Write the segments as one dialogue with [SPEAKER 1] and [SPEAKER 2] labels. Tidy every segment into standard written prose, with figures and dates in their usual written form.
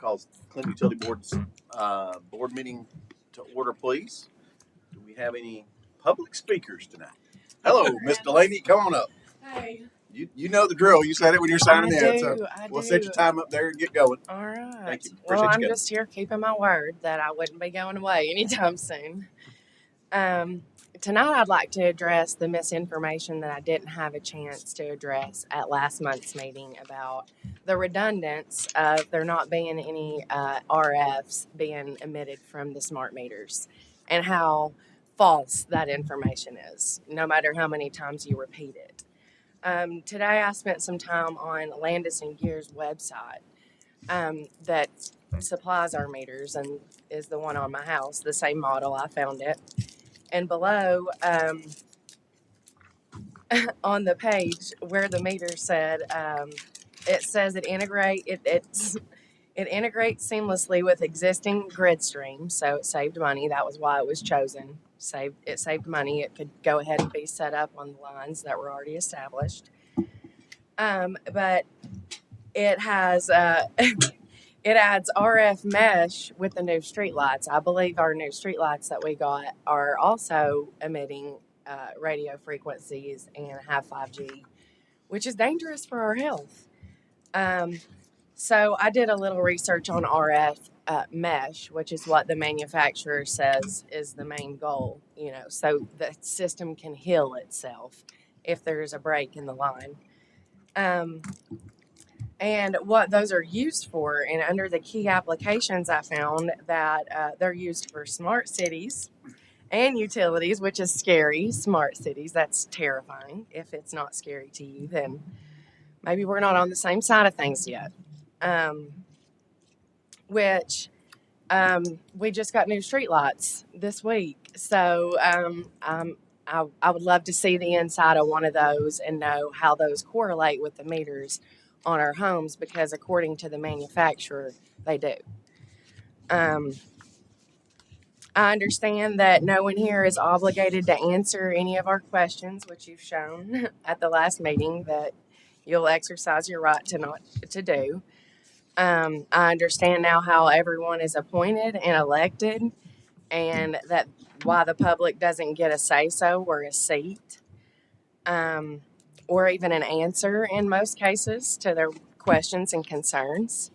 [SPEAKER 1] calls Clinton Utility Board's board meeting to order, please. Do we have any public speakers tonight? Hello, Miss Delaney. Come on up.
[SPEAKER 2] Hey.
[SPEAKER 1] You know the drill. You said it when you're signing in. So
[SPEAKER 2] I
[SPEAKER 1] we'll
[SPEAKER 2] do.
[SPEAKER 1] set your time up there and get going.
[SPEAKER 2] All right.
[SPEAKER 1] Thank you.
[SPEAKER 2] Well,
[SPEAKER 1] Appreciate
[SPEAKER 2] I'm
[SPEAKER 1] you
[SPEAKER 2] just here keeping my word that I wouldn't be going away anytime soon. Tonight I'd like to address the misinformation that I didn't have a chance to address at last month's meeting about the redundance of there not being any RFs being emitted from the smart meters and how false that information is, no matter how many times you repeat it. Today I spent some time on Landis and Gear's website that supplies our meters and is the one on my house, the same model. I found it. And below, on the page where the meter said, it says it integrates seamlessly with existing grid streams, so it saved money. That was why it was chosen. It saved money. It could go ahead and be set up on the lines that were already established. But it has it adds RF mesh with the new streetlights. I believe our new streetlights that we got are also emitting radio frequencies and have 5G, which is dangerous for our health. So I did a little research on RF mesh, which is what the manufacturer says is the main goal, so the system can heal itself if there's a break in the line. And what those are used for, and under the key applications, I found that they're used for smart cities and utilities, which is scary. Smart cities, that's terrifying. If it's not scary to you, then maybe we're not on the same side of things yet. We just got new streetlights this week. So I would love to see the inside of one of those and know how those correlate with the meters on our homes, because according to the manufacturer, they do. I understand that no one here is obligated to answer any of our questions, which you've shown at the last meeting that you'll exercise your right to do. I understand now how everyone is appointed and elected, and that why the public doesn't get a say-so or a seat, or even an answer in most cases to their questions and concerns.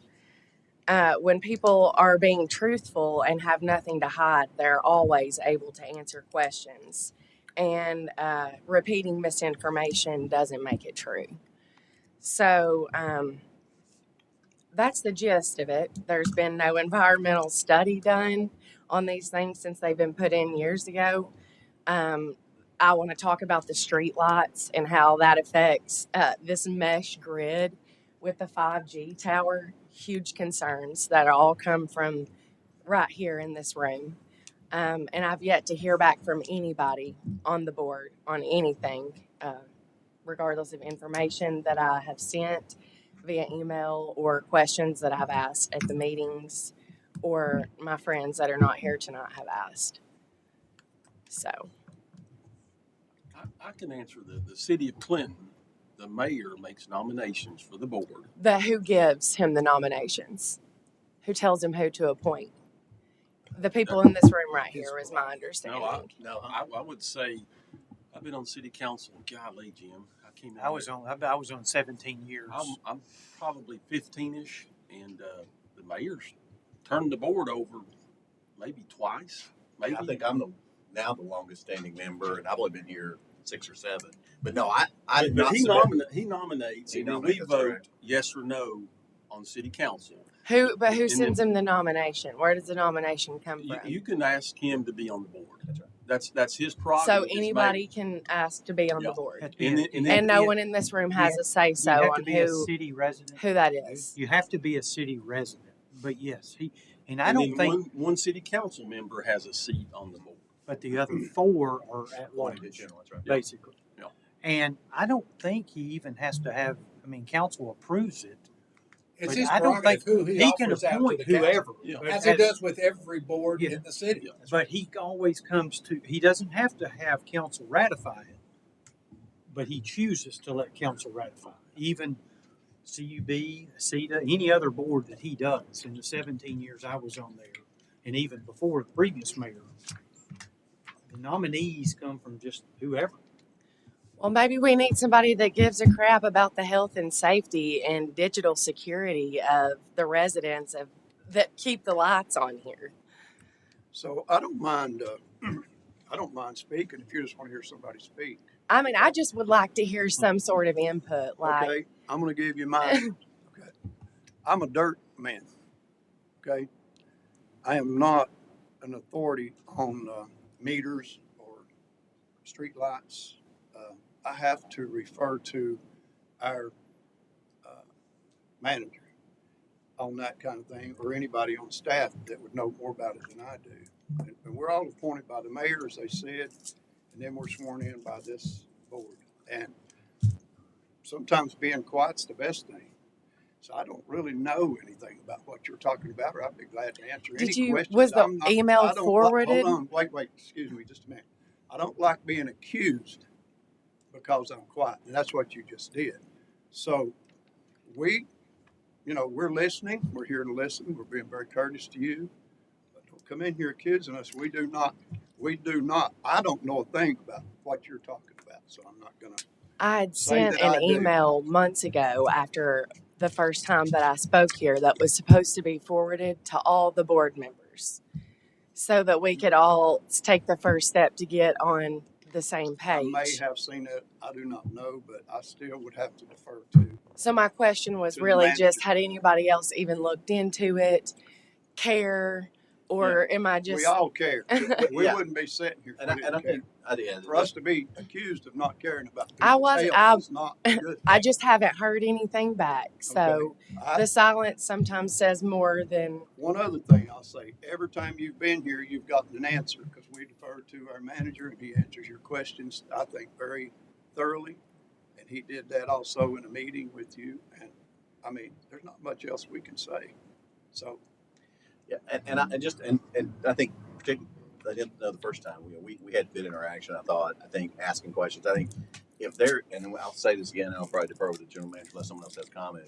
[SPEAKER 2] When people are being truthful and have nothing to hide, they're always able to answer questions. And repeating misinformation doesn't make it true. So that's the gist of it. There's been no environmental study done on these things since they've been put in years ago. I want to talk about the street lights and how that affects this mesh grid with the 5G tower. Huge concerns that all come from right here in this room. And I've yet to hear back from anybody on the board on anything, regardless of information that I have sent via email or questions that I've asked at the meetings or my friends that are not here tonight have asked. So
[SPEAKER 3] I can answer the city of Clinton. The mayor makes nominations for the board.
[SPEAKER 2] Who gives him the nominations? Who tells him who to appoint? The people in this room right here is my understanding.
[SPEAKER 3] I would say I've been on city council. Golly, Jim,
[SPEAKER 4] I was on 17 years.
[SPEAKER 3] I'm probably 15ish, and the mayor's turned the board over maybe twice. Maybe.
[SPEAKER 1] I think I'm now the longest standing member, and I've only been here 6 or 7. But no, I did not.
[SPEAKER 3] He nominates, and then we vote yes or no on city council.
[SPEAKER 2] Who sends him the nomination? Where does the nomination come from?
[SPEAKER 3] You can ask him to be on the board.
[SPEAKER 1] That's right.
[SPEAKER 3] That's his prerogative.
[SPEAKER 2] So anybody can ask to be on the board,
[SPEAKER 3] And
[SPEAKER 2] no one in this room has a say-so on who that is.
[SPEAKER 4] You have to be a city resident. But yes,
[SPEAKER 3] one city council member has a seat on the board.
[SPEAKER 4] But the other 4 are at large, basically.
[SPEAKER 3] Yeah.
[SPEAKER 4] And I don't think he even has to have. Council approves it.
[SPEAKER 5] It's
[SPEAKER 4] but
[SPEAKER 5] his
[SPEAKER 4] I don't think
[SPEAKER 5] prerogative who he
[SPEAKER 4] can
[SPEAKER 5] offers out to
[SPEAKER 4] appoint
[SPEAKER 5] the council,
[SPEAKER 4] whoever,
[SPEAKER 3] Yeah.
[SPEAKER 5] as he does with every board in the city.
[SPEAKER 3] Yeah.
[SPEAKER 4] But he always comes to. He doesn't have to have council ratify it, but he chooses to let council ratify it. Even CUB, CETA, any other board that he does in the 17 years I was on there, and even before the previous mayor, the nominees come from just whoever.
[SPEAKER 2] Well, maybe we need somebody that gives a crap about the health and safety and digital security of the residents of that keep the lights on here.
[SPEAKER 6] So I don't mind, I don't mind speaking if you just want to hear somebody speak.
[SPEAKER 2] I mean, I just would like to hear some sort of input. Like,
[SPEAKER 6] Okay, I'm going to give you mine. Okay, I'm a dirt man. Okay, I am not an authority on meters or street lights. I have to refer to our manager on that kind of thing, or anybody on staff that would know more about it than I do. And we're all appointed by the mayor, as they said, and then we're sworn in by this board. And sometimes being quiet's the best thing. So I don't really know anything about what you're talking about, or I'd be glad to answer any
[SPEAKER 2] did you,
[SPEAKER 6] questions.
[SPEAKER 2] was the
[SPEAKER 6] I'm not-
[SPEAKER 2] email
[SPEAKER 6] I don't
[SPEAKER 2] forwarded?
[SPEAKER 6] Hold on, wait, excuse me just a minute. I don't like being accused because I'm quiet, and that's what you just did. So we're listening. We're here to listen. We're being very courteous to you. But don't come in here accusing us. We do not. I don't know a thing about what you're talking about, so I'm not going to.
[SPEAKER 2] I had
[SPEAKER 6] Say
[SPEAKER 2] sent
[SPEAKER 6] that
[SPEAKER 2] an
[SPEAKER 6] I do.
[SPEAKER 2] email months ago after the first time that I spoke here that was supposed to be forwarded to all the board members so that we could all take the first step to get on the same
[SPEAKER 6] I may
[SPEAKER 2] page.
[SPEAKER 6] have seen it. I do not know, but I still would have to defer to.
[SPEAKER 2] So my question was
[SPEAKER 6] To the
[SPEAKER 2] really
[SPEAKER 6] manager.
[SPEAKER 2] just, had anybody else even looked into it, care, or am I
[SPEAKER 6] We
[SPEAKER 2] just,
[SPEAKER 6] all care. We
[SPEAKER 1] Yeah.
[SPEAKER 6] wouldn't be sitting here if
[SPEAKER 1] And
[SPEAKER 6] we
[SPEAKER 1] I
[SPEAKER 6] didn't care.
[SPEAKER 1] think I did.
[SPEAKER 6] For us to be accused of not caring about
[SPEAKER 2] I
[SPEAKER 6] people's
[SPEAKER 2] was-
[SPEAKER 6] health is not a good
[SPEAKER 2] I
[SPEAKER 6] thing.
[SPEAKER 2] just haven't heard anything back. So
[SPEAKER 6] I-
[SPEAKER 2] the silence sometimes says more than,
[SPEAKER 6] One other thing I'll say, every time you've been here, you've gotten an answer because we defer to our manager and he answers your questions, I think, very thoroughly. And he did that also in a meeting with you. And I mean, there's not much else we can say. So
[SPEAKER 1] Yeah, and I think particularly I didn't know the first time. We had good interaction. I think asking questions. I think if there, and I'll say this again, and I'll probably defer with the general manager unless someone else has comment.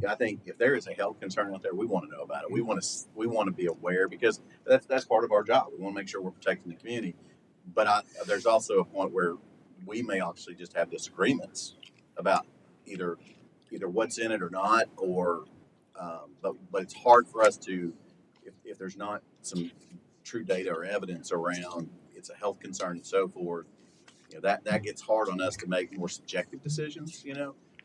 [SPEAKER 1] I think if there is a health concern out there, we want to know about it. We want to be aware because that's part of our job. We want to make sure we're protecting the community. But there's also a point where we may actually just have disagreements about either what's in it or not, or but it's hard for us to if there's not some true data or evidence around it's a health concern and so forth. That gets hard on us to make more subjective decisions.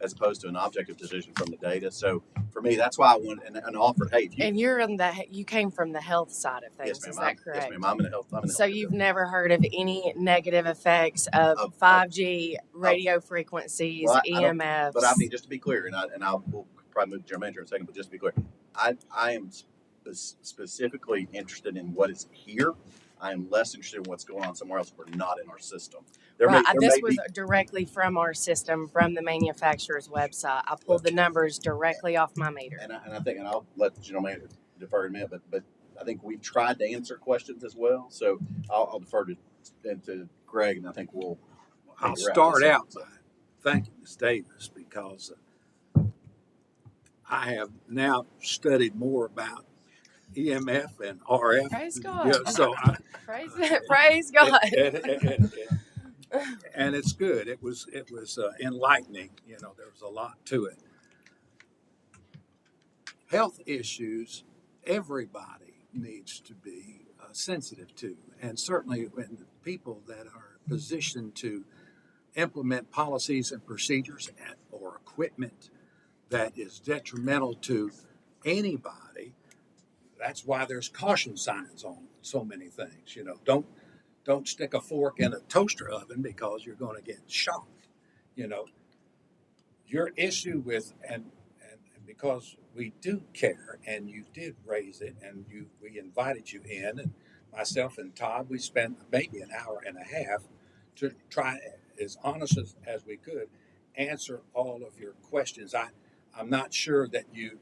[SPEAKER 1] As opposed to an objective decision from the data. So for me, that's why I went and offered, hey, if you,
[SPEAKER 2] and you came from the health side of things,
[SPEAKER 1] yes, ma'am,
[SPEAKER 2] is that correct?
[SPEAKER 1] yes, ma'am, I'm in the health.
[SPEAKER 2] So you've never heard of any negative effects of 5G radio frequencies,
[SPEAKER 1] Well, I don't-
[SPEAKER 2] EMFs?
[SPEAKER 1] But I mean, just to be clear, and we'll probably move to your manager in a second, but just to be clear, I am specifically interested in what is here. I am less interested in what's going on somewhere else. We're not in our system.
[SPEAKER 2] Right,
[SPEAKER 1] there
[SPEAKER 2] this
[SPEAKER 1] may
[SPEAKER 2] was
[SPEAKER 1] be,
[SPEAKER 2] directly from our system, from the manufacturer's website. I pulled the numbers directly off my meter.
[SPEAKER 1] and I think, and I'll let the general manager defer in a minute, but I think we've tried to answer questions as well. So I'll defer to Greg, and I think we'll.
[SPEAKER 5] I'll
[SPEAKER 1] figure
[SPEAKER 5] start
[SPEAKER 1] this
[SPEAKER 5] out by thanking Ms. Davis because I have now studied more about EMF and RF.
[SPEAKER 2] Praise God.
[SPEAKER 5] Yeah, so
[SPEAKER 2] Praise God.
[SPEAKER 5] and it's good. It was enlightening. There was a lot to it. Health issues, everybody needs to be sensitive to, and certainly when the people that are positioned to implement policies and procedures or equipment that is detrimental to anybody. That's why there's caution signs on so many things. Don't stick a fork in a toaster oven because you're going to get shocked. Your issue with and because we do care and you did raise it and we invited you in, and myself and Todd, we spent maybe an hour and a half to try as honest as we could answer all of your questions. I'm not sure that you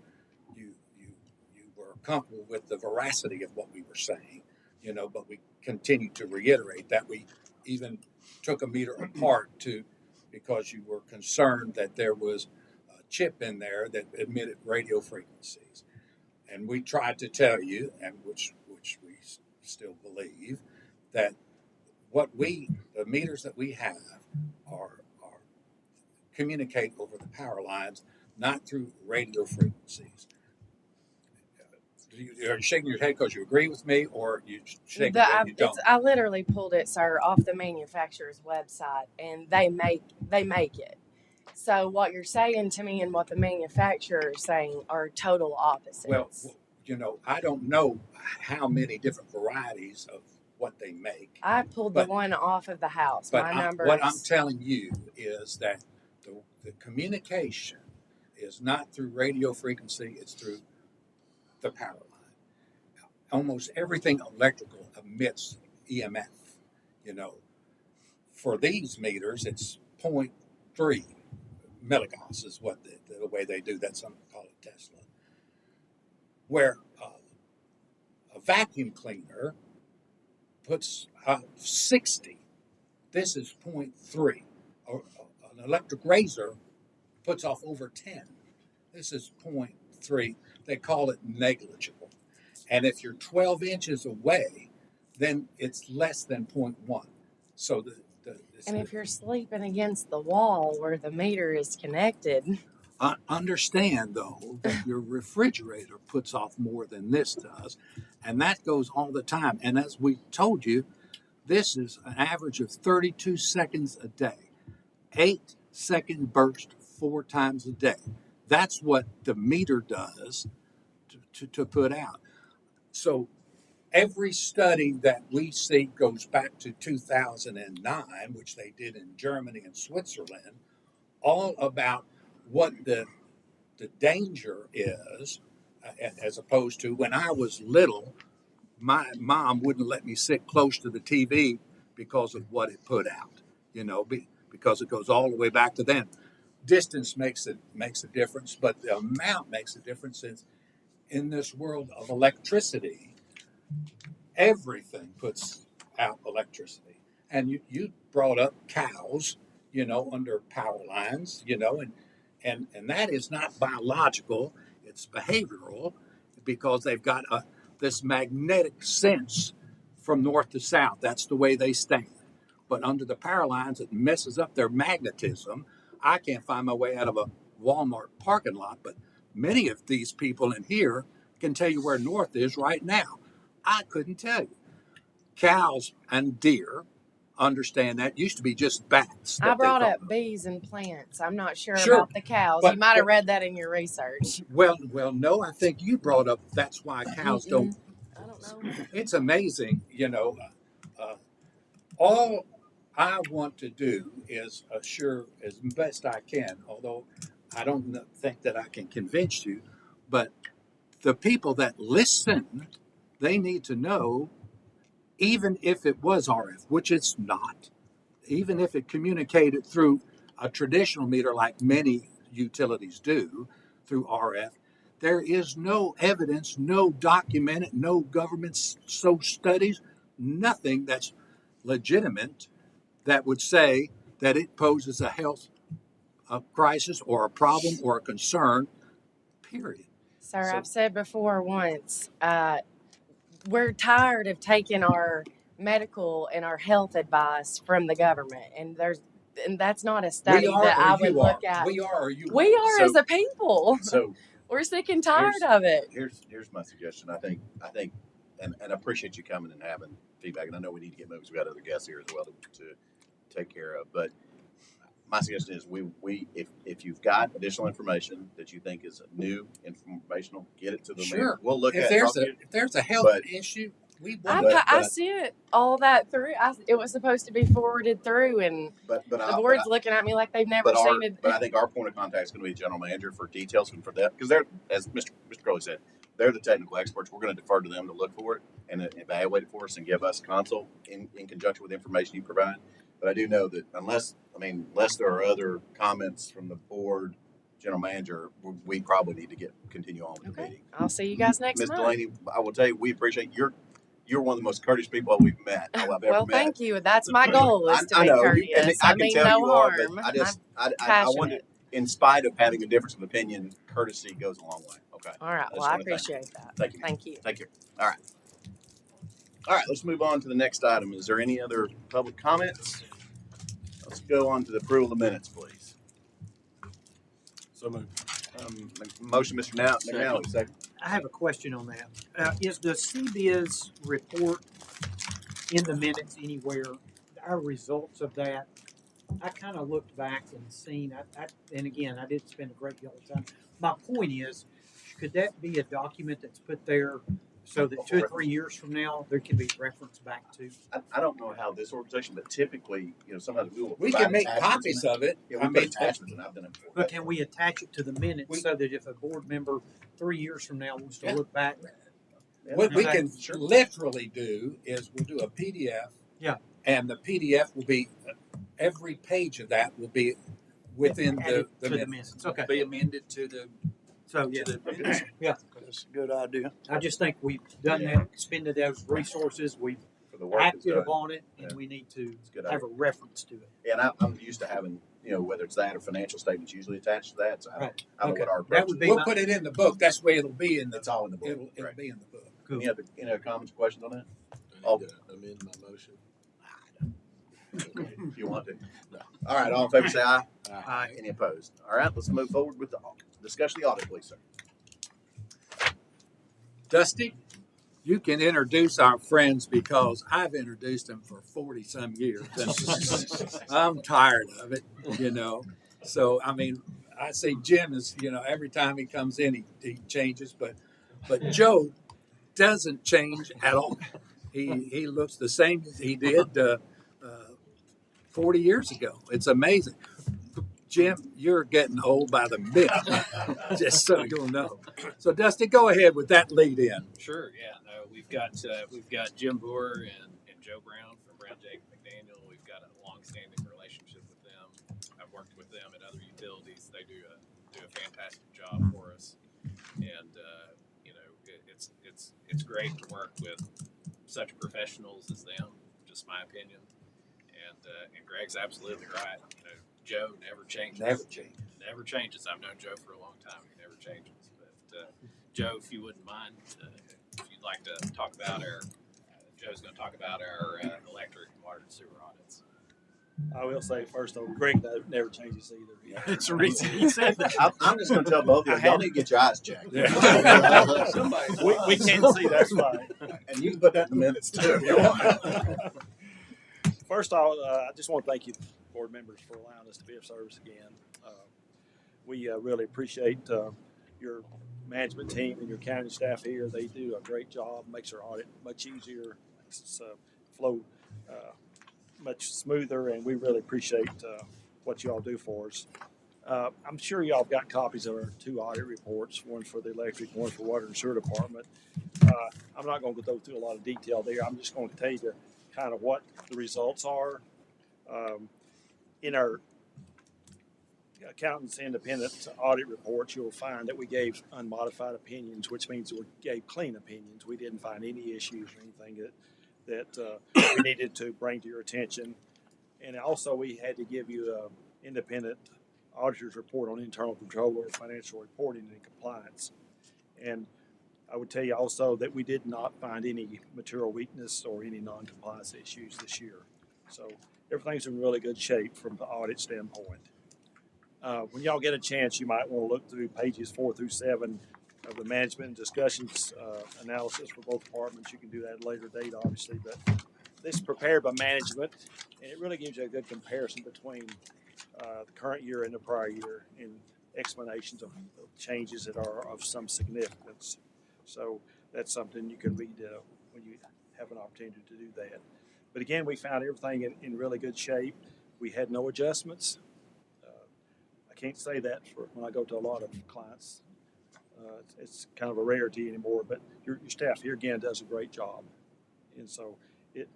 [SPEAKER 5] were comfortable with the veracity of what we were saying, but we continue to reiterate that we even took a meter apart because you were concerned that there was chip in there that emitted radio frequencies. And we tried to tell you, and which we still believe, that the meters that we have are communicate over the power lines, not through radio frequencies. You're shaking your head because you agree with me, or you shaking your head you don't?
[SPEAKER 2] I literally pulled it, sir, off the manufacturer's website, and they make it. So what you're saying to me and what the manufacturer is saying are total opposites.
[SPEAKER 5] Well, I don't know how many different varieties of what they make.
[SPEAKER 2] I pulled
[SPEAKER 5] but-
[SPEAKER 2] the one off of the house.
[SPEAKER 5] But
[SPEAKER 2] My number
[SPEAKER 5] what I'm
[SPEAKER 2] is
[SPEAKER 5] telling you is that the communication is not through radio frequency, it's through the power line. Almost everything electrical emits EMF. For these meters, it's 0.3 milligauss is what the way they do that. Some call it Tesla. Where a vacuum cleaner puts 60. This is 0.3. An electric razor puts off over 10. This is 0.3. They call it negligible. And if you're 12 inches away, then it's less than 0.1. So
[SPEAKER 2] and if you're sleeping against the wall where the meter is connected,
[SPEAKER 5] understand though that your refrigerator puts off more than this does, and that goes all the time. And as we told you, this is an average of 32 seconds a day, 8-second burst 4 times a day. That's what the meter does to put out. So every study that we see goes back to 2009, which they did in Germany and Switzerland, all about what the danger is, as opposed to when I was little, my mom wouldn't let me sit close to the TV because of what it put out, because it goes all the way back to then. Distance makes a difference, but the amount makes a difference. In this world of electricity, everything puts out electricity. And you brought up cows, under power lines, and that is not biological, it's behavioral, because they've got this magnetic sense from north to south. That's the way they stand. But under the power lines, it messes up their magnetism. I can't find my way out of a Walmart parking lot, but many of these people in here can tell you where north is right now. I couldn't tell you. Cows and deer understand that. Used to be just bats.
[SPEAKER 2] I brought up bees and plants. I'm not sure
[SPEAKER 5] Sure,
[SPEAKER 2] about the cows.
[SPEAKER 5] but-
[SPEAKER 2] You might have
[SPEAKER 5] but-
[SPEAKER 2] read that in your research.
[SPEAKER 5] Well, no, I think you brought up that's why cows don't.
[SPEAKER 2] I don't know.
[SPEAKER 5] It's amazing, all I want to do is assure as best I can, although I don't think that I can convince you, but the people that listen, they need to know, even if it was RF, which it's not, even if it communicated through a traditional meter like many utilities do through RF, there is no evidence, no documented, no government studies, nothing that's legitimate that would say that it poses a health crisis or a problem or a concern, period.
[SPEAKER 2] Sir,
[SPEAKER 5] So-
[SPEAKER 2] I've said before once, we're tired of taking our medical and our health advice from the government, and that's not a study that I would look at.
[SPEAKER 5] We are or you
[SPEAKER 2] We are
[SPEAKER 1] So-
[SPEAKER 2] as a people.
[SPEAKER 1] So
[SPEAKER 2] We're sick and tired
[SPEAKER 1] Here's-
[SPEAKER 2] of it.
[SPEAKER 1] here's my suggestion. I think, and I appreciate you coming and having feedback. And I know we need to get moving. 'Cause we got other guests here as well to take care of. But my suggestion is if you've got additional information that you think is new, informational, get it to the
[SPEAKER 5] Sure.
[SPEAKER 1] mayor. We'll look
[SPEAKER 5] If
[SPEAKER 1] at
[SPEAKER 5] there's a health
[SPEAKER 1] But-
[SPEAKER 5] issue, we
[SPEAKER 2] I,
[SPEAKER 5] want
[SPEAKER 2] I
[SPEAKER 1] but-
[SPEAKER 2] sent all that through. It was supposed to be forwarded through, and
[SPEAKER 1] but
[SPEAKER 2] the board's looking at me like they've never seen it.
[SPEAKER 1] But I think our point of contact is going to be the general manager for details and for that, because they're, as Mr. Crowley said, they're the technical experts. We're going to defer to them to look for it and evaluate it for us and give us consult in conjunction with the information you provide. But I do know that unless there are other comments from the board, general manager, we probably need to continue on with the
[SPEAKER 2] Okay,
[SPEAKER 1] meeting.
[SPEAKER 2] I'll see you guys next
[SPEAKER 1] Ms.
[SPEAKER 2] month.
[SPEAKER 1] Delaney, I will tell you, we appreciate you're one of the most courteous people we've met. I've ever
[SPEAKER 2] Well,
[SPEAKER 1] met.
[SPEAKER 2] thank you. That's my goal is to
[SPEAKER 1] I
[SPEAKER 2] be
[SPEAKER 1] know,
[SPEAKER 2] courteous.
[SPEAKER 1] I
[SPEAKER 2] I
[SPEAKER 1] can
[SPEAKER 2] mean,
[SPEAKER 1] tell
[SPEAKER 2] no
[SPEAKER 1] you are,
[SPEAKER 2] harm.
[SPEAKER 1] but I
[SPEAKER 2] I'm
[SPEAKER 1] just, I wanted,
[SPEAKER 2] passionate.
[SPEAKER 1] in spite of having a difference of opinion, courtesy goes a long way. Okay.
[SPEAKER 2] All right.
[SPEAKER 1] just
[SPEAKER 2] Well, I
[SPEAKER 1] wanna thank-
[SPEAKER 2] appreciate that.
[SPEAKER 1] Thank you.
[SPEAKER 2] Thank you.
[SPEAKER 1] Thank you. All right. All right, let's move on to the next item. Is there any other public comments? Let's go on to the approval of the minutes, please.
[SPEAKER 3] So moved.
[SPEAKER 1] Motion, Mr. McNally, second.
[SPEAKER 4] I have a question on that. Is the CBIZ report in the minutes anywhere? Our results of that? I kind of looked back and seen, and again, I did spend a great deal of time. My point is, could that be a document that's put there so that 2 or 3 years from now, there can be reference back to?
[SPEAKER 1] I don't know how this organization, but typically, sometimes we will.
[SPEAKER 5] We
[SPEAKER 1] provide
[SPEAKER 5] can make
[SPEAKER 1] attachments
[SPEAKER 5] copies
[SPEAKER 1] in
[SPEAKER 5] of it.
[SPEAKER 1] Yeah,
[SPEAKER 5] I
[SPEAKER 1] we put
[SPEAKER 5] mean,
[SPEAKER 1] attachments, and I've done it before.
[SPEAKER 4] But can we attach it to the minutes so that if a board member 3 years from now wants to look back?
[SPEAKER 5] what we
[SPEAKER 4] Okay.
[SPEAKER 5] can literally do is we'll do a PDF.
[SPEAKER 4] Yeah.
[SPEAKER 5] And the PDF will be, every page of that will be within
[SPEAKER 4] Added
[SPEAKER 5] the
[SPEAKER 4] to the
[SPEAKER 5] minutes.
[SPEAKER 4] minutes. Okay.
[SPEAKER 7] Be amended to the,
[SPEAKER 4] So, yeah. Yeah.
[SPEAKER 6] That's a good idea.
[SPEAKER 4] I just think we've done that, expended those resources, we've
[SPEAKER 1] For the work that's
[SPEAKER 4] acted
[SPEAKER 1] done.
[SPEAKER 4] upon it, and
[SPEAKER 1] Yeah.
[SPEAKER 4] we need to
[SPEAKER 1] It's a good
[SPEAKER 4] have
[SPEAKER 1] idea.
[SPEAKER 4] a reference to it.
[SPEAKER 1] And I'm used to having, whether it's that or financial statements usually attached to that. So I
[SPEAKER 4] Right.
[SPEAKER 1] don't know
[SPEAKER 4] Okay.
[SPEAKER 1] what our
[SPEAKER 4] That
[SPEAKER 1] approach
[SPEAKER 4] would
[SPEAKER 1] is.
[SPEAKER 4] be
[SPEAKER 5] We'll
[SPEAKER 4] my-
[SPEAKER 5] put it in the book. That's where it'll be in the.
[SPEAKER 1] It's all in the book.
[SPEAKER 5] It'll
[SPEAKER 1] Right.
[SPEAKER 5] be in the book.
[SPEAKER 4] Cool.
[SPEAKER 1] Any other comments, questions on that?
[SPEAKER 7] I need to amend my motion.
[SPEAKER 1] If you want to.
[SPEAKER 7] No.
[SPEAKER 1] All right, all in favor say aye.
[SPEAKER 4] Aye.
[SPEAKER 1] Any opposed? All right, let's move forward with the discussion of the audit, please, sir.
[SPEAKER 5] Dusty, you can introduce our friends because I've introduced them for 40 some years. And I'm tired of it, So, I mean, I say Jim is, every time he comes in, he changes, but Joe doesn't change at all. He looks the same as he did 40 years ago. It's amazing. Jim, you're getting old by the minute, just so you'll know. So, Dusty, go ahead with that lead in.
[SPEAKER 7] Sure, yeah. No, we've got Jim Boer and Joe Brown from Brown Jake McDaniel. We've got a long-standing relationship with them. I've worked with them at other utilities. They do a fantastic job for us, and it's great to work with such professionals as them. Just my opinion. And Greg's absolutely right. Joe never changes. Never changes. I've known Joe for a long time. He never changes. But Joe, if you wouldn't mind, if you'd like to talk about Joe's going to talk about our electric and water and sewer audits.
[SPEAKER 8] I will say first though, Greg never changes either.
[SPEAKER 4] It's the reason he said that.
[SPEAKER 1] I'm just going to tell both of you, y'all need to get your eyes checked.
[SPEAKER 8] We can't see, that's fine.
[SPEAKER 1] And you can put that in the minutes too. if you want.
[SPEAKER 8] First off, I just want to thank you, board members, for allowing us to be of service again. We really appreciate your management team and your county staff here. They do a great job, makes our audit much easier, makes us flow much smoother, and we really appreciate what you all do for us. I'm sure y'all have got copies of our 2 audit reports, one for the electric, one for water and sewer department. I'm not going to go through a lot of detail there. I'm just going to tell you kind of what the results are. In our accountant's independent audit reports, you'll find that we gave unmodified opinions, which means we gave clean opinions. We didn't find any issues or anything that we needed to bring to your attention. And also, we had to give you an independent auditor's report on internal control over financial reporting and compliance. And I would tell you also that we did not find any material weakness or any non-compliance issues this year. So everything's in really good shape from the audit standpoint. When y'all get a chance, you might want to look through pages 4 through 7 of the management discussions analysis for both departments. You can do that at a later date, obviously, but this is prepared by management, and it really gives you a good comparison between the current year and the prior year in explanations of changes that are of some significance. So that's something you can read when you have an opportunity to do that. But again, we found everything in really good shape. We had no adjustments. I can't say that for when I go to a lot of clients. It's kind of a rarity anymore, but your staff here again does a great job. And so it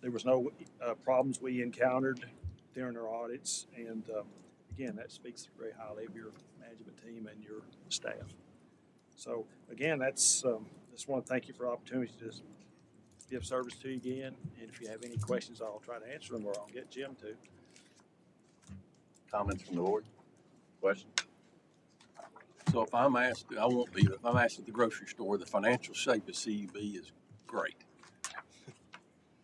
[SPEAKER 8] there was no problems we encountered during our audits. And again, that speaks very highly of your management team and your staff. So again, I just want to thank you for the opportunity to give service to you again. And if you have any questions, I'll try to answer them, or I'll get Jim to.
[SPEAKER 1] comments from the board? Question?
[SPEAKER 3] So if I'm asked, I won't be, but if I'm asked at the grocery store, the financial shape of CUB is great.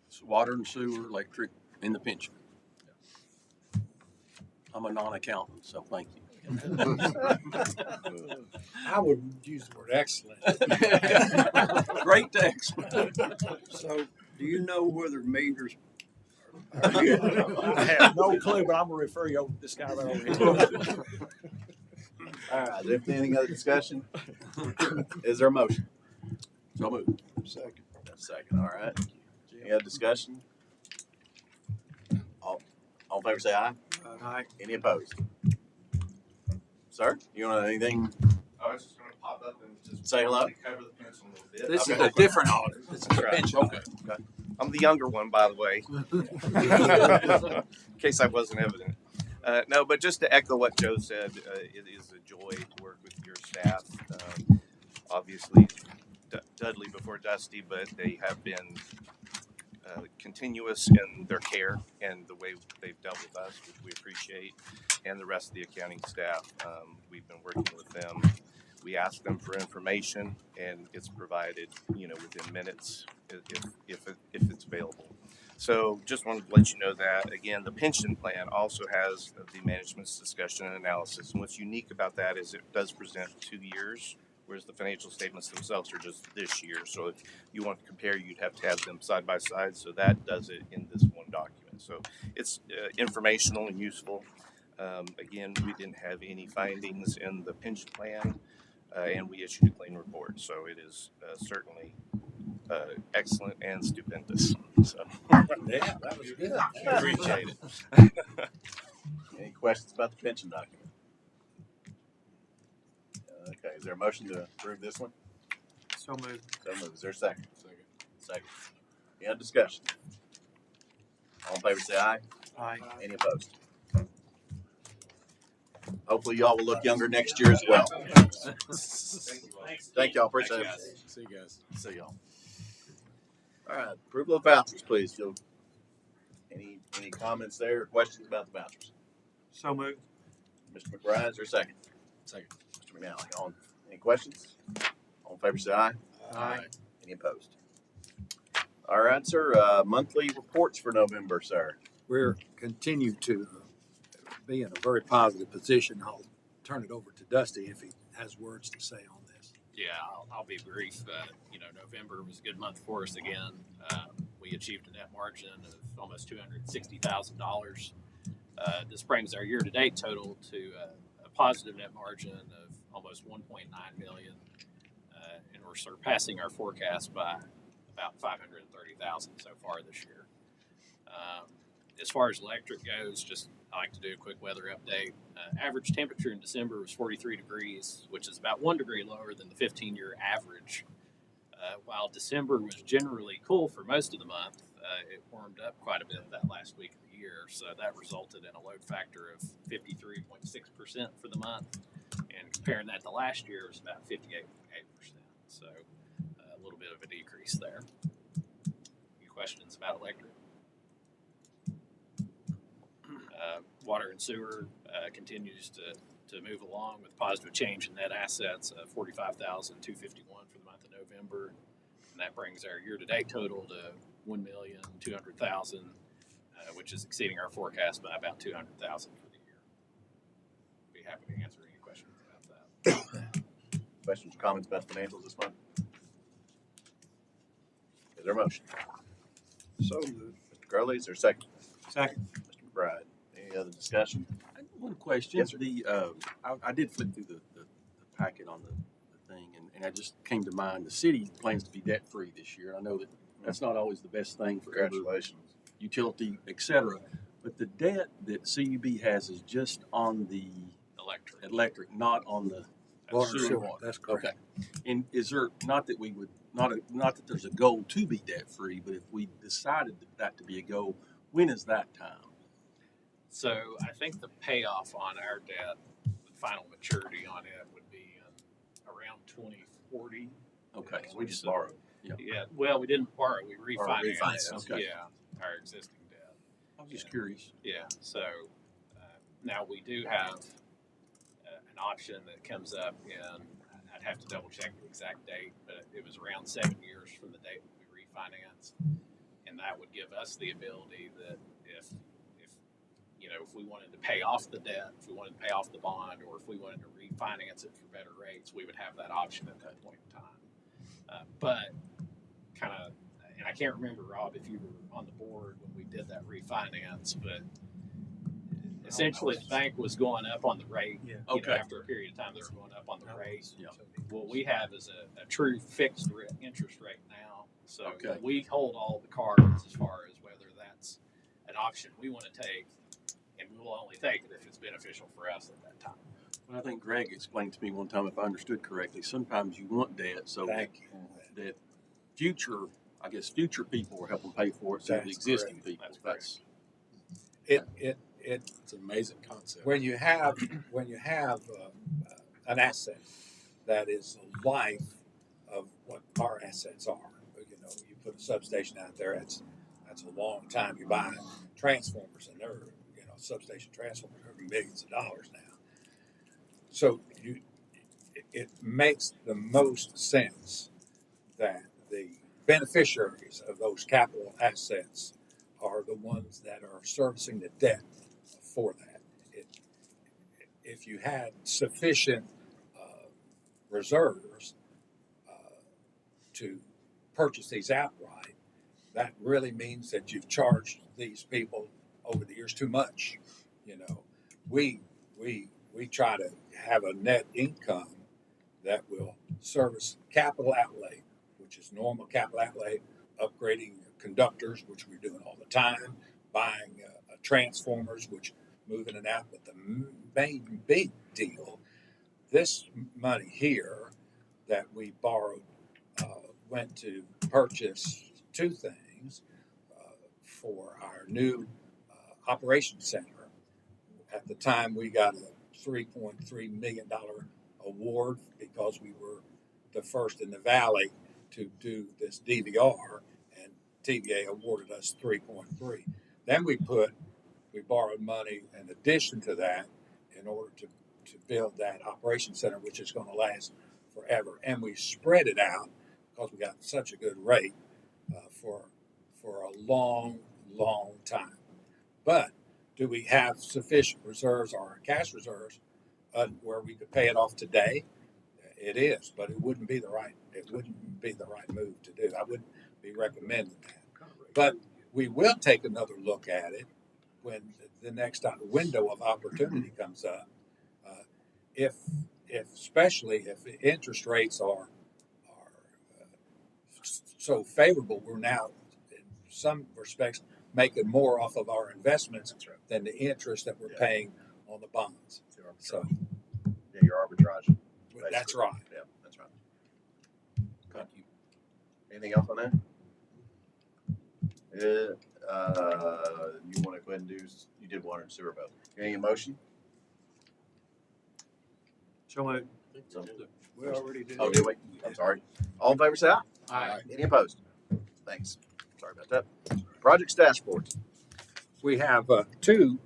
[SPEAKER 3] It's water and sewer, electric, and the pension. I'm a non-accountant, so thank you.
[SPEAKER 5] I would use the word excellent.
[SPEAKER 3] Great text.
[SPEAKER 6] So, do you know whether meters?
[SPEAKER 8] I have no clue, but I'm gonna refer you over to this guy right over here.
[SPEAKER 1] All right, is there any other discussion? Is there a motion?
[SPEAKER 3] So moved.
[SPEAKER 6] Second.
[SPEAKER 1] Second, all right. Any other discussion? All in favor say aye.
[SPEAKER 4] Aye.
[SPEAKER 1] Any opposed? Sir, you want anything?
[SPEAKER 9] I was just gonna pop up and just
[SPEAKER 1] Say hello?
[SPEAKER 9] cover the pencil a little bit.
[SPEAKER 5] This is
[SPEAKER 1] Okay.
[SPEAKER 5] a different audit. This is a
[SPEAKER 9] Right.
[SPEAKER 5] pension.
[SPEAKER 3] Okay.
[SPEAKER 9] I'm the younger one, by the way, in case I wasn't evident. No, but just to echo what Joe said, it is a joy to work with your staff. Obviously, Dudley before Dusty, but they have been continuous in their care and the way they've dealt with us, which we appreciate, and the rest of the accounting staff. We've been working with them. We ask them for information, and it's provided, within minutes if it's available. So just wanted to let you know that. Again, the pension plan also has the management's discussion and analysis. And what's unique about that is it does present 2 years, whereas the financial statements themselves are just this year. So if you want to compare, you'd have to have them side by side. So that does it in this one document. So it's informational and useful. Again, we didn't have any findings in the pension plan, and we issued a clean report. So it is certainly excellent and stupendous. So
[SPEAKER 5] Yeah, that was good.
[SPEAKER 9] appreciate it.
[SPEAKER 1] Any questions about the pension document? Okay, is there a motion to approve this one?
[SPEAKER 4] So moved.
[SPEAKER 1] So moved. Is there a second? Second. Any other discussion? All in favor say aye.
[SPEAKER 4] Aye.
[SPEAKER 1] Any opposed? Hopefully y'all will look younger next year as well. Thank y'all, appreciate it.
[SPEAKER 3] See you guys.
[SPEAKER 1] See y'all. All right, approval of vouchers, please. Any comments there or questions about the vouchers?
[SPEAKER 4] So moved.
[SPEAKER 1] Mr. McBride, is there a second?
[SPEAKER 3] Second.
[SPEAKER 1] Mr. McNally, any questions? All in favor say aye.
[SPEAKER 4] Aye.
[SPEAKER 1] Any opposed? All right, sir, monthly reports for November, sir.
[SPEAKER 5] We're continue to be in a very positive position. I'll turn it over to Dusty if he has words to say on this.
[SPEAKER 7] Yeah, I'll be brief. November was a good month for us again. We achieved a net margin of almost $260,000. This brings our year-to-date total to a positive net margin of almost $1.9 million, and we're surpassing our forecast by about $530,000 so far this year. As far as electric goes, I like to do a quick weather update. Average temperature in December was 43 degrees, which is about 1 degree lower than the 15-year average. While December was generally cool for most of the month, it warmed up quite a bit that last week of the year. So that resulted in a load factor of 53.6% for the month. And comparing that to last year, it was about 58.8%. So a little bit of a decrease there. Any questions about electric? Water and sewer continues to move along with positive change in net assets of $45,251 for the month of November, and that brings our year-to-date total to $1,200,000, which is exceeding our forecast by about $200,000 for the year. Be happy to answer any questions about that.
[SPEAKER 1] Questions or comments about the financials this month? Is there a motion?
[SPEAKER 6] So moved.
[SPEAKER 1] Mr. Gurley, is there a second?
[SPEAKER 4] Second.
[SPEAKER 1] Mr. McBride, any other discussion?
[SPEAKER 3] One question.
[SPEAKER 1] Yes, sir.
[SPEAKER 3] I did flip through the packet on the thing, and I just came to mind, the city plans to be debt-free this year. I know that that's not always the best thing for every
[SPEAKER 1] Congratulations.
[SPEAKER 3] utility, et cetera, but the debt that CUB has is just on the electric, not on the
[SPEAKER 5] Water and
[SPEAKER 3] sewer.
[SPEAKER 5] sewer, that's correct.
[SPEAKER 3] Okay. And is there, not that we would, not that there's a goal to be debt-free, but if we decided that to be a goal, when is that time?
[SPEAKER 7] So I think the payoff on our debt, the final maturity on it would be around 2040.
[SPEAKER 1] Okay, so we just borrowed.
[SPEAKER 7] Yeah, well, we didn't borrow, we refinanced,
[SPEAKER 1] refinanced,
[SPEAKER 3] okay.
[SPEAKER 7] yeah, our existing debt.
[SPEAKER 3] I was just curious.
[SPEAKER 7] Yeah, so Now we do have an option that comes up in, I'd have to double check the exact date, but it was around 7 years from the date that we refinanced. And that would give us the ability that if if we wanted to pay off the debt, if we wanted to pay off the bond, or if we wanted to refinance it for better rates, we would have that option at that point in time. But kind of, and I can't remember, Rob, if you were on the board when we did that refinance, but essentially the bank was going up on the rate.
[SPEAKER 4] Yeah.
[SPEAKER 3] Okay.
[SPEAKER 7] After a period of time, they were going up on the rate.
[SPEAKER 3] Yeah.
[SPEAKER 7] What we have is a true fixed interest rate now. So
[SPEAKER 3] Okay.
[SPEAKER 7] we hold all the cards as far as whether that's an option we want to take, and we will only take it if it's beneficial for us at that time.
[SPEAKER 3] Well, I think Greg explained to me one time, if I understood correctly, sometimes you want debt so
[SPEAKER 5] Thank you.
[SPEAKER 3] that future people are helping pay for it through the
[SPEAKER 5] That's
[SPEAKER 3] existing
[SPEAKER 5] correct.
[SPEAKER 3] people.
[SPEAKER 7] That's correct.
[SPEAKER 3] It's an amazing concept.
[SPEAKER 5] When you have an asset that is the life of what our assets are, you put a substation out there. That's a long time. You buy transformers, and they're substation transformers are millions of dollars now. So it makes the most sense that the beneficiaries of those capital assets are the ones that are servicing the debt for that. If you had sufficient reserves to purchase these outright, that really means that you've charged these people over the years too much. We try to have a net income that will service capital outlay, which is normal capital outlay, upgrading conductors, which we're doing all the time, buying transformers, which move in and out. But the main big deal, this money here that we borrowed went to purchase two things for our new operations center. At the time, we got a $3.3 million award because we were the first in the valley to do this DVR, and TVA awarded us 3.3. Then we borrowed money in addition to that in order to build that operations center, which is going to last forever. And we spread it out because we got such a good rate for a long, long time. But do we have sufficient reserves or cash reserves where we could pay it off today? It is, but it wouldn't be the right move to do. I wouldn't be recommending that. But we will take another look at it when the next window of opportunity comes up. Especially if interest rates are so favorable, we're now in some respects making more off of our investments than the interest that we're paying on the bonds. So
[SPEAKER 1] Yeah, you're arbitraging.
[SPEAKER 5] that's right.
[SPEAKER 1] Yeah, that's right.
[SPEAKER 3] Thank you.
[SPEAKER 1] Anything else on that? You want to go ahead and you did water and sewer both. Any motion?
[SPEAKER 4] So
[SPEAKER 6] We already did.
[SPEAKER 1] Oh, did we? I'm sorry. All in favor, say aye.
[SPEAKER 6] Aye.
[SPEAKER 1] Any opposed? Thanks. Sorry about that. Project task force.
[SPEAKER 5] We have two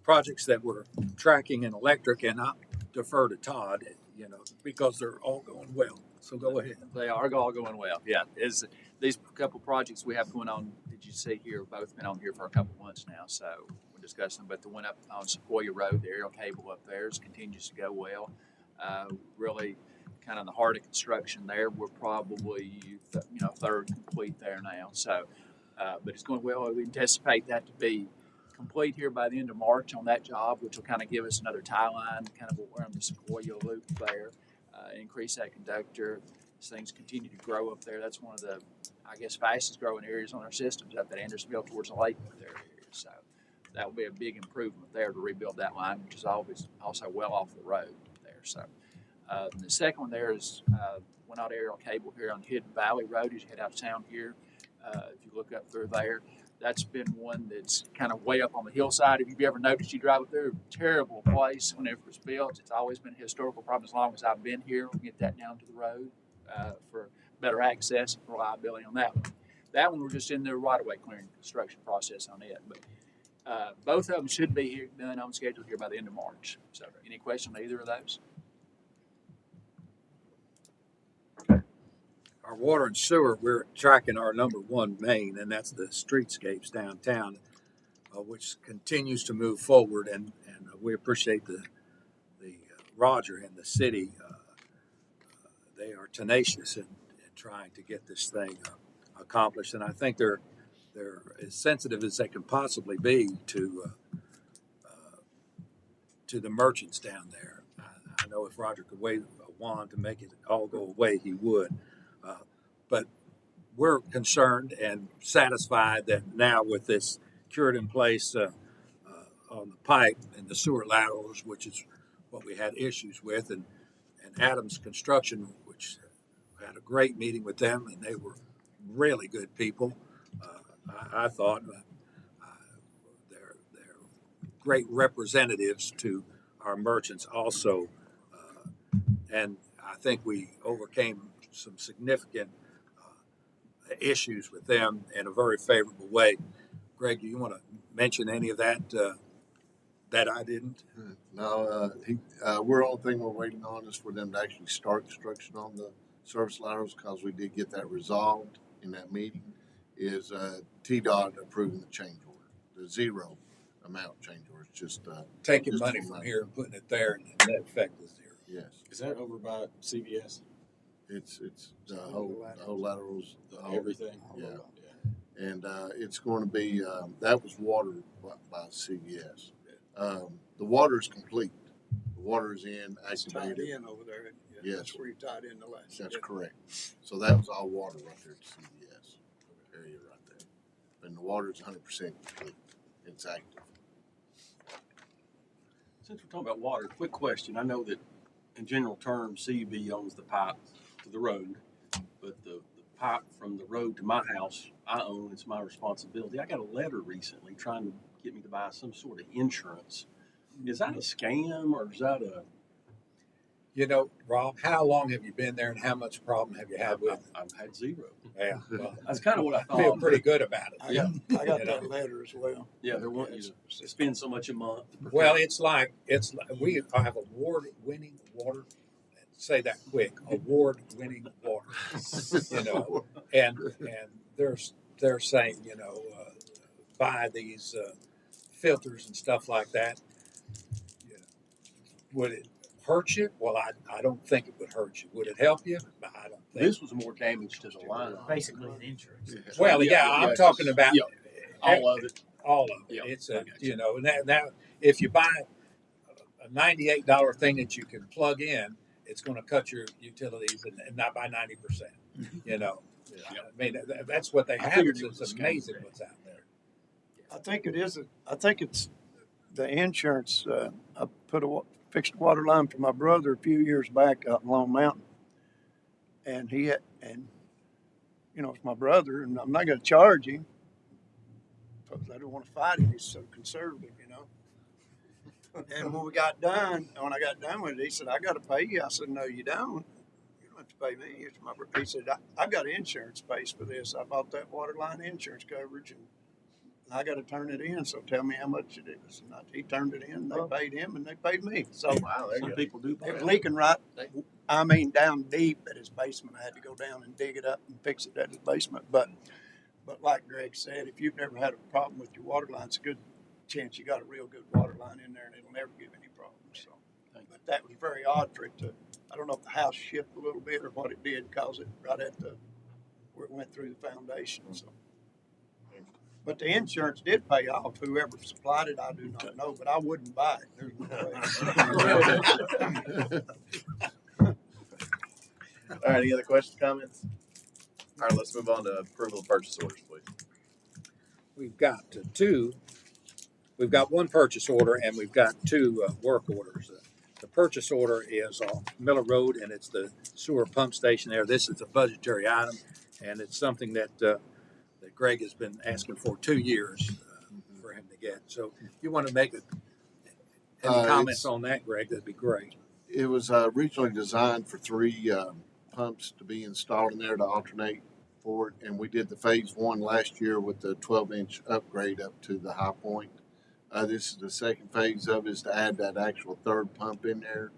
[SPEAKER 5] projects that we're tracking in electric, and I defer to Todd, because they're all going well. So go ahead.
[SPEAKER 10] They are all going well. Yeah, these couple projects we have going on, did you see here, both been on here for a couple months now, so we're discussing. But the one up on Sequoia Road, the aerial cable up there, continues to go well. Really kind of in the heart of construction there. We're probably a third complete there now. So, but it's going well. We anticipate that to be complete here by the end of March on that job, which will kind of give us another tie line, kind of around the Sequoia loop there, increase that conductor. As things continue to grow up there, that's one of the, fastest growing areas on our systems up at Andersonville towards the lake there. So that will be a big improvement there to rebuild that line, which is always also well off the road there. So the second one there is one out aerial cable here on Hidden Valley Road as you head out of town here. If you look up through there, that's been one that's kind of way up on the hillside. If you've ever noticed, you drive up there, terrible place whenever it was built. It's always been a historical problem as long as I've been here. We'll get that down to the road for better access and reliability on that one. That one, we're just in the right-of-way clearing construction process on it. But Both of them should be here, done on schedule here by the end of March. So any question on either of those?
[SPEAKER 5] Our water and sewer, we're tracking our number one main, and that's the streetscapes downtown, which continues to move forward, and we appreciate the Roger and the city. They are tenacious in trying to get this thing accomplished, and I think they're as sensitive as they can possibly be to the merchants down there. I know if Roger could wave a wand to make it all go away, he would. But we're concerned and satisfied that now with this cured in place on the pipe and the sewer laterals, which is what we had issues with, and Adams Construction, which had a great meeting with them, and they were really good people. I thought they're great representatives to our merchants also, and I think we overcame some significant issues with them in a very favorable way. Greg, do you want to mention any of that that I didn't?
[SPEAKER 11] No, we're only thing we're waiting on is for them to actually start construction on the service laterals, because we did get that resolved in that meeting. Is TDOT approving the change order, the zero amount change order? It's just
[SPEAKER 5] Taking
[SPEAKER 11] just
[SPEAKER 5] money
[SPEAKER 11] for
[SPEAKER 5] from
[SPEAKER 11] money.
[SPEAKER 5] here and putting it there, and that effect is zero.
[SPEAKER 11] Yes,
[SPEAKER 12] Is that over by CVS?
[SPEAKER 11] it's the whole laterals, the whole,
[SPEAKER 12] Everything?
[SPEAKER 11] yeah. And it's going to be that was watered by CVS. The water is complete. The water is in,
[SPEAKER 6] It's tied
[SPEAKER 11] activated.
[SPEAKER 6] in over there. Yeah,
[SPEAKER 11] Yes.
[SPEAKER 6] That's where you tied in the last.
[SPEAKER 11] That's correct. So that was all water right there at CVS area right there. And the water is 100% complete. It's active.
[SPEAKER 3] Since we're talking about water, quick question. I know that in general terms, CUB owns the pipe to the road, but the pipe from the road to my house, I own, it's my responsibility. I got a letter recently trying to get me to buy some sort of insurance. Is that a scam, or is that a?
[SPEAKER 5] You know, Rob, how long have you been there, and how much problem have you had with it?
[SPEAKER 3] I've had zero.
[SPEAKER 5] Yeah, well,
[SPEAKER 3] That's kind of what I
[SPEAKER 5] I
[SPEAKER 3] thought.
[SPEAKER 5] feel pretty good about it.
[SPEAKER 6] I got
[SPEAKER 5] You know.
[SPEAKER 6] that letter as well.
[SPEAKER 3] Yeah, they're wanting you to spend so much a month. to protect-
[SPEAKER 5] Well, it's like we have award-winning water. Say that quick, award-winning water. You know, and they're saying, you know, buy these filters and stuff like that. You know, would it hurt you? Well, I don't think it would hurt you. Would it help you? I don't think.
[SPEAKER 3] This was more damage to the line.
[SPEAKER 4] Basically an insurance.
[SPEAKER 5] Well, yeah, I'm talking about
[SPEAKER 3] Yeah, all of it.
[SPEAKER 5] all of it.
[SPEAKER 3] Yeah,
[SPEAKER 5] It's
[SPEAKER 3] I
[SPEAKER 5] a,
[SPEAKER 3] got you.
[SPEAKER 5] you know, now if you buy a $98 thing that you can plug in, it's going to cut your utilities and not by 90%. You know, I mean that's what they
[SPEAKER 3] I
[SPEAKER 5] have.
[SPEAKER 3] figured
[SPEAKER 5] It's,
[SPEAKER 3] it was
[SPEAKER 5] it's
[SPEAKER 3] a scam.
[SPEAKER 5] amazing what's out there.
[SPEAKER 6] I think it is. I think it's the insurance. I fixed a water line for my brother a few years back out in Long Mountain, and you know, it's my brother, and I'm not going to charge him because I don't want to fight him. He's so conservative, you know. And when I got done with it, he said, "I got to pay you." I said, "No, you don't. You don't have to pay me." He said, "I've got insurance space for this. I bought that water line insurance coverage, and I got to turn it in. So tell me how much it is." And he turned it in. They paid him, and they paid me. So
[SPEAKER 1] Wow, there
[SPEAKER 3] Some
[SPEAKER 1] you go.
[SPEAKER 3] people do.
[SPEAKER 6] it was leaking right. I mean, down deep at his basement. I had to go down and dig it up and fix it at his basement. But like Greg said, if you've never had a problem with your water line, it's a good chance you got a real good water line in there, and it'll never give any problems. So, but that was very odd for it to. I don't know if the house shifted a little bit or what it did, cause it right at where it went through the foundation. So, but the insurance did pay off. Whoever supplied it, I do not know, but I wouldn't buy it. There's no way.
[SPEAKER 1] All right, any other questions, comments? All right, let's move on to approval of purchase orders, please.
[SPEAKER 5] We've got two. We've got one purchase order and we've got two work orders. The purchase order is on Miller Road, and it's the sewer pump station there. This is a budgetary item, and it's something that that Greg has been asking for 2 years for him to get. So if you want to make any comments on that, Greg, that'd be great.
[SPEAKER 11] It was originally designed for 3 pumps to be installed in there to alternate forward, and we did the phase 1 last year with the 12-inch upgrade up to the high point. This is the second phase of it, is to add that actual third pump in there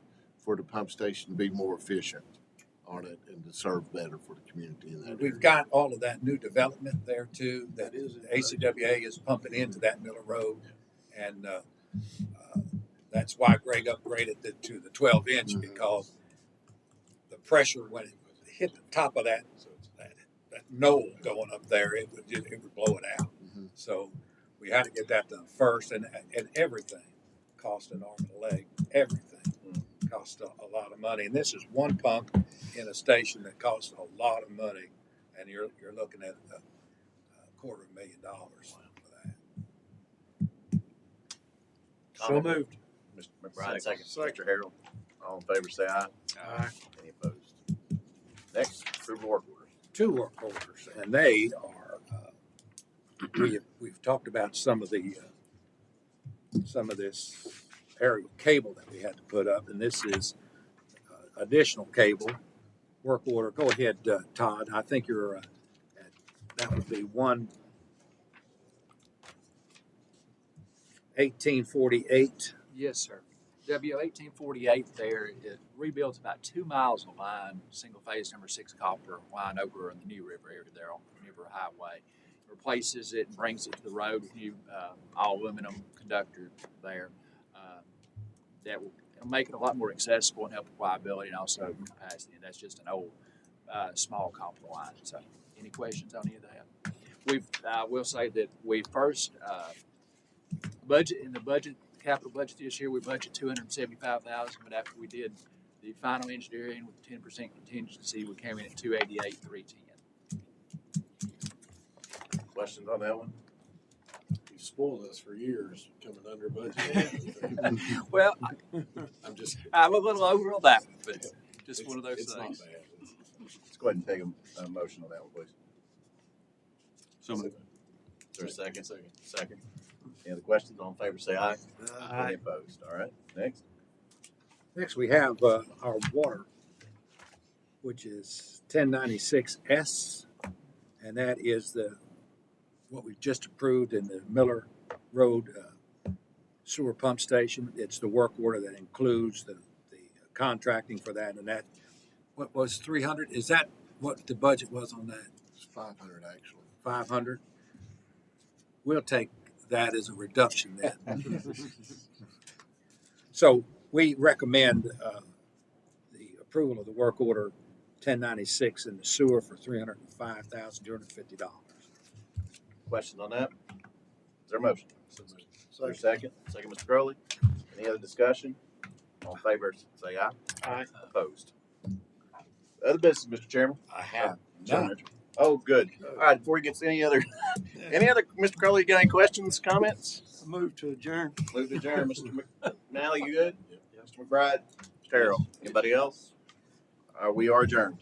[SPEAKER 11] for the pump station to be more efficient on it and to serve better for the community in that
[SPEAKER 5] We've
[SPEAKER 11] area.
[SPEAKER 5] got all of that new development there too, that is, ACWA is pumping into that Miller Road. And, that's why Greg upgraded it to the 12-inch because the pressure when it hit the top of that knoll going up there, it would blow it out.
[SPEAKER 11] Mhm.
[SPEAKER 5] So we had to get that done first, and everything cost an arm and a leg. Everything cost a lot of money, and this is one pump in a station that costs a lot of money, and you're looking at a $250,000 for that.
[SPEAKER 4] So moved.
[SPEAKER 1] Mr. McBride, second.
[SPEAKER 8] Second.
[SPEAKER 1] Mr. Harold, all in favor, say aye.
[SPEAKER 4] Aye.
[SPEAKER 1] Any opposed? Next, approval work orders.
[SPEAKER 5] 2 work orders, and they are. We've talked about some of this aerial cable that we had to put up, and this is additional cable work order. Go ahead, Todd. I think you're. That would be 1848.
[SPEAKER 10] Yes, sir. W1848 there, it rebuilds about 2 miles of line, single phase number 6 copper line over in the New River area there on New River Highway. Replaces it and brings it to the road with new all aluminum conductor there. That will make it a lot more accessible and help reliability and also capacity. And that's just an old small copper line. So, any questions on any of that? We'll say that we first capital budget this year, we budget $275,000, but after we did the final engineering with 10% contingency, we came in at $288,310.
[SPEAKER 1] Questions on that one?
[SPEAKER 12] You spoiled us for years coming under budget.
[SPEAKER 10] Well,
[SPEAKER 12] I'm just.
[SPEAKER 10] I'm a little over on that, but just one of those
[SPEAKER 12] It's not
[SPEAKER 10] things.
[SPEAKER 12] bad.
[SPEAKER 1] Let's go ahead and take a motion on that one, please.
[SPEAKER 3] So moved.
[SPEAKER 1] Is there a second? Second. Any other questions? All in favor, say aye.
[SPEAKER 4] Aye.
[SPEAKER 1] Any opposed? All right, next.
[SPEAKER 5] Next, we have our water, which is 1096S, and that is what we just approved in the Miller Road sewer pump station. It's the work order that includes the contracting for that, and that what was 300? Is that what the budget was on that?
[SPEAKER 11] It's 500 actually.
[SPEAKER 5] 500. We'll take that as a reduction then. So we recommend the approval of the work order 1096 in the sewer for $305,250.
[SPEAKER 1] Questions on that? Is there a motion? Is there a second? Second, Mr. Crowley. Any other discussion? All in favor, say aye.
[SPEAKER 4] Aye.
[SPEAKER 1] Opposed? Other business, Mr. Chairman?
[SPEAKER 5] I have
[SPEAKER 1] None. Oh, good. All right, before we get to any other, Mr. Crowley, you got any questions, comments?
[SPEAKER 6] Move to adjourn.
[SPEAKER 1] Move to adjourn. Mr. McNally, you good? Mr. McBride? Mr. Terrell? Anybody else? We are adjourned.